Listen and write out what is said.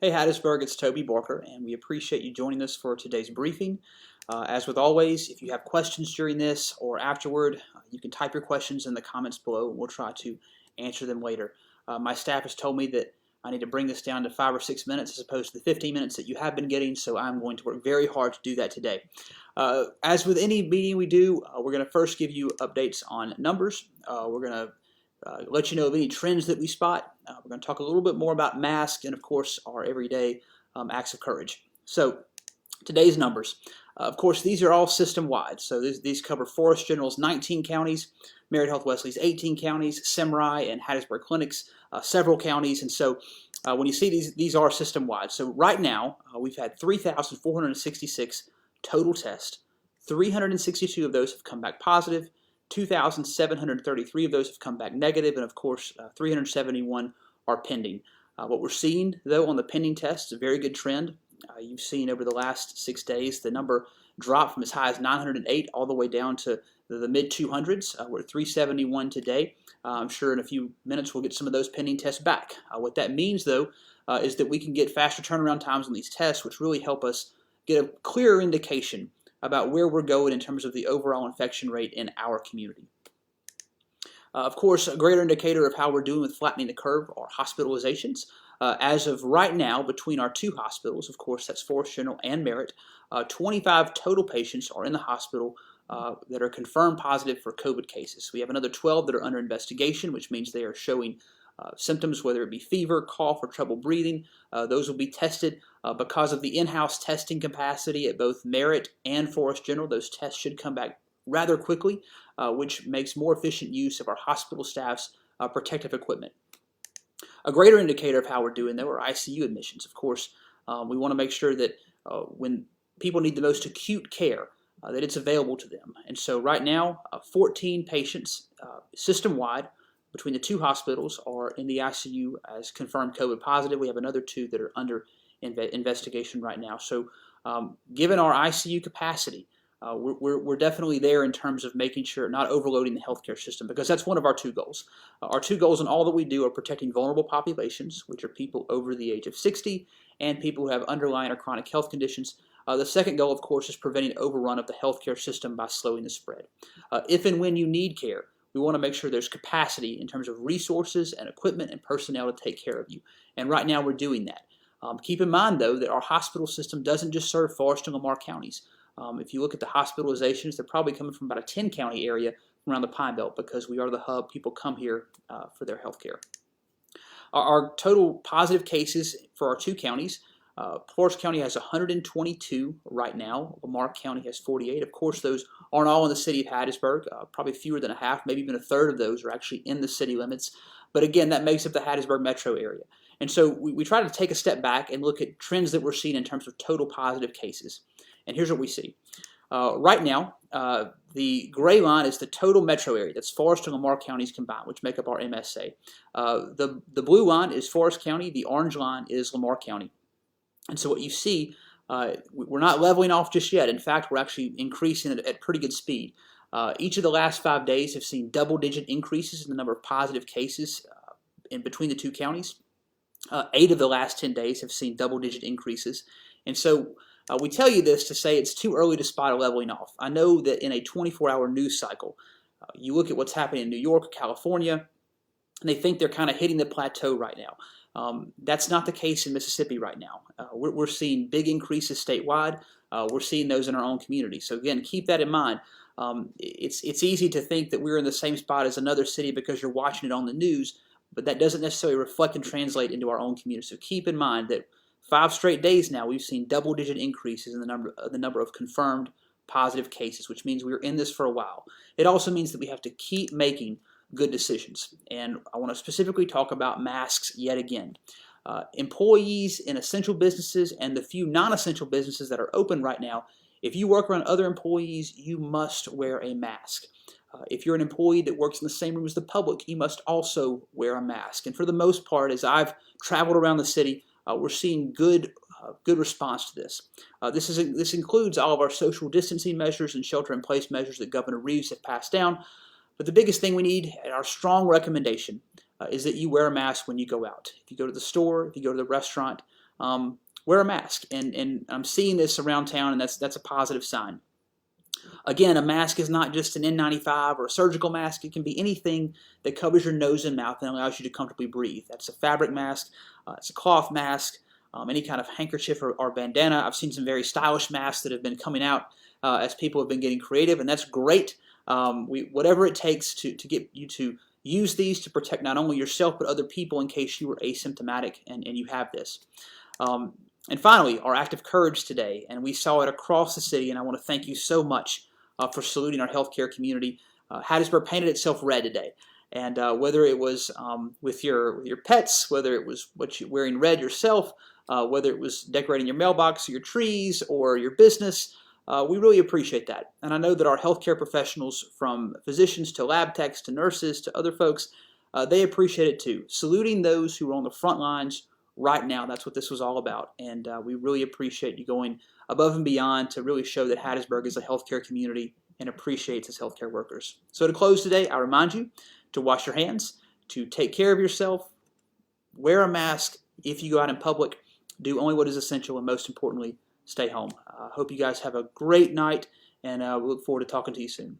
Hey Hattiesburg, it's Toby Barker, and we appreciate you joining us for today's briefing. As with always, if you have questions during this or afterward, you can type your questions in the comments below, and we'll try to answer them later. My staff has told me that I need to bring this down to 5 or 6 minutes as opposed to the 15 minutes that you have been getting, so I'm going to work very hard to do that today. As with any meeting we do, we're going to first give you updates on numbers. We're going to let you know of any trends that we spot. We're going to talk a little bit more about masks and, of course, our everyday acts of courage. So today's numbers. Of course, these are all system-wide. So these cover Forest General's 19 counties, Merit Health Wesley's 18 counties, Semri and Hattiesburg Clinics, several counties. And so when you see these are system-wide. So right now, we've had 3,466 total tests. 362 of those have come back positive. 2,733 of those have come back negative, and of course 371 are pending. What we're seeing, though, on the pending tests is a very good trend. You've seen over the last 6 days the number drop from as high as 908 all the way down to the mid-200s. We're at 371 today. I'm sure in a few minutes we'll get some of those pending tests back. What that means, though, is that we can get faster turnaround times on these tests, which really help us get a clearer indication about where we're going in terms of the overall infection rate in our community. Of course, a greater indicator of how we're doing with flattening the curve are hospitalizations. As of right now, between our two hospitals, of course, that's Forest General and Merit, 25 total patients are in the hospital that are confirmed positive for COVID cases. We have another 12 that are under investigation, which means they are showing symptoms, whether it be fever, cough, or trouble breathing. Those will be tested because of the in-house testing capacity at both Merit and Forest General. Those tests should come back rather quickly, which makes more efficient use of our hospital staff's protective equipment. A greater indicator of how we're doing, though, are ICU admissions. Of course, we want to make sure that when people need the most acute care, that it's available to them. And so right now, 14 patients system-wide between the two hospitals are in the ICU as confirmed COVID positive. We have another 2 that are under investigation right now. So given our ICU capacity, we're definitely there in terms of making sure not overloading the healthcare system, because that's one of our 2 goals. Our 2 goals in all that we do are protecting vulnerable populations, which are people over the age of 60 and people who have underlying or chronic health conditions. The second goal, of course, is preventing overrun of the healthcare system by slowing the spread. If and when you need care, we want to make sure there's capacity in terms of resources and equipment and personnel to take care of you. And right now we're doing that. Keep in mind, though, that our hospital system doesn't just serve Forest and Lamar counties. If you look at the hospitalizations, they're probably coming from about a 10-county area around the Pine Belt, because we are the hub. People come here for their health care. Our total positive cases for our 2 counties, Forest County has 122 right now. Lamar County has 48. Of course, those aren't all in the city of Hattiesburg. Probably fewer than a half, maybe even a third of those are actually in the city limits. But again, that makes up the Hattiesburg metro area. And so we try to take a step back and look at trends that we're seeing in terms of total positive cases. And here's what we see. Right now, the gray line is the total metro area. That's Forest and Lamar counties combined, which make up our MSA. The blue line is Forest County. The orange line is Lamar County. And so what you see, we're not leveling off just yet. In fact, we're actually increasing at pretty good speed. Each of the last 5 days have seen double-digit increases in the number of positive cases in between the 2 counties. 8 of the last 10 days have seen double-digit increases. And so we tell you this to say it's too early to spot a leveling off. I know that in a 24-hour news cycle, you look at what's happening in New York, California, and they think they're kind of hitting the plateau right now. That's not the case in Mississippi right now. We're seeing big increases statewide. We're seeing those in our own community. So again, keep that in mind. It's easy to think that we're in the same spot as another city because you're watching it on the news, but that doesn't necessarily reflect and translate into our own community. So keep in mind that 5 straight days now we've seen double-digit increases in the number of confirmed positive cases, which means we're in this for a while. It also means that we have to keep making good decisions. And I want to specifically talk about masks yet again. Employees in essential businesses and the few non-essential businesses that are open right now, if you work around other employees, you must wear a mask. If you're an employee that works in the same room as the public, you must also wear a mask. And for the most part, as I've traveled around the city, we're seeing good response to this. This includes all of our social distancing measures and shelter-in-place measures that Governor Reeves has passed down. But the biggest thing we need, our strong recommendation, is that you wear a mask when you go out. If you go to the store, if you go to the restaurant, wear a mask. And I'm seeing this around town, and that's a positive sign. Again, a mask is not just an N95 or a surgical mask. It can be anything that covers your nose and mouth and allows you to comfortably breathe. That's a fabric mask, it's a cloth mask, any kind of handkerchief or bandana. I've seen some very stylish masks that have been coming out as people have been getting creative, and that's great. Whatever it takes to get you to use these to protect not only yourself but other people in case you were asymptomatic and you have this. And finally, our act of courage today, and we saw it across the city, and I want to thank you so much for saluting our healthcare community. Hattiesburg painted itself red today, and whether it was with your pets, whether it was wearing red yourself, whether it was decorating your mailbox or your trees or your business, we really appreciate that. And I know that our healthcare professionals, from physicians to lab techs to nurses to other folks, they appreciate it too. Saluting those who are on the front lines right now, that's what this was all about. And we really appreciate you going above and beyond to really show that Hattiesburg is a healthcare community and appreciates its healthcare workers. So to close today, I remind you to wash your hands, to take care of yourself, wear a mask if you go out in public, do only what is essential, and most importantly, stay home. I hope you guys have a great night, and we look forward to talking to you soon.